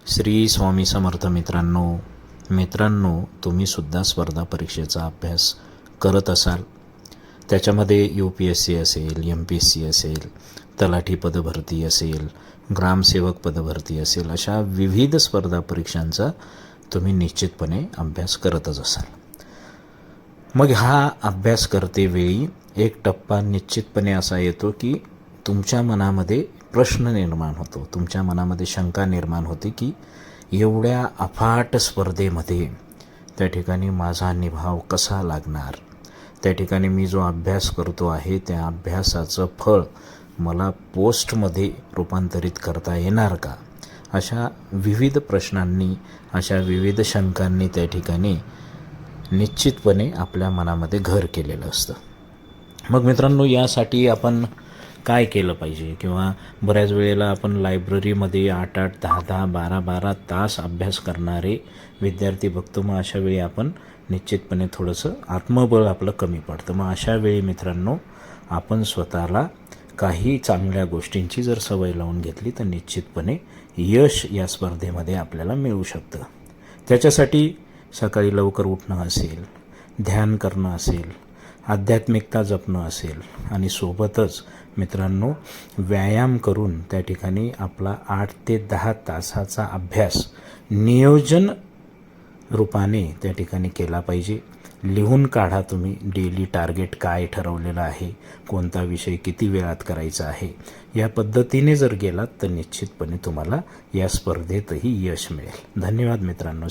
श्री स्वामी समर्थ मित्रांनो, तुम्ही सुद्धा स्पर्धा परीक्षेचा अभ्यास करत असाल. त्याच्यामध्ये UPSC असेल, MPSC असेल, तलाठी पदभरती असेल, ग्रामसेवक पदभरती असेल, अशा विविध स्पर्धा परीक्षांचा तुम्ही निश्चितपणे अभ्यास करतच असाल. मग हा अभ्यास करतेवेळी एक टप्पा निश्चितपणे असा येतो की तुमच्या मनामध्ये प्रश्न निर्माण होतो, तुमच्या मनामध्ये शंका निर्माण होते की एवढ्या अफाट स्पर्धेमध्ये त्या ठिकाणी माझा निभाव कसा लागणार, त्या ठिकाणी मी जो अभ्यास करतो आहे त्या अभ्यासाचं फळ मला पोस्टमध्ये रूपांतरित करता येणार का, अशा विविध प्रश्नांनी, अशा विविध शंकांनी त्या ठिकाणी निश्चितपणे आपल्या मनामध्ये घर केलेलं असतं. मग मित्रांनो, यासाठी आपण काय केलं पाहिजे, किंवा बऱ्याच वेळेला आपण लायब्ररीमध्ये 8-8, 10-10, 12-12 तास अभ्यास करणारे विद्यार्थी बघतो. मग अशा वेळी आपण निश्चितपणे थोडंसं आत्मबळ आपलं कमी पडतं. मग अशा वेळी मित्रांनो, आपण स्वतःला काही चांगल्या गोष्टींची जर सवय लावून घेतली तर निश्चितपणे यश या स्पर्धेमध्ये आपल्याला मिळू शकतं. त्याच्यासाठी सकाळी लवकर उठणं असेल, ध्यान करणं असेल, आध्यात्मिकता जपणं असेल, आणि सोबतच मित्रांनो व्यायाम करून त्या ठिकाणी आपला 8 ते 10 तासाचा अभ्यास नियोजन रूपाने त्या ठिकाणी केला पाहिजे. लिहून काढा तुम्ही डेली टार्गेट काय ठरवलेलं आहे, कोणता विषय किती वेळात करायचा आहे. या पद्धतीने जर गेलात तर निश्चितपणे तुम्हाला या स्पर्धेतही यश मिळेल. धन्यवाद मित्रांनो.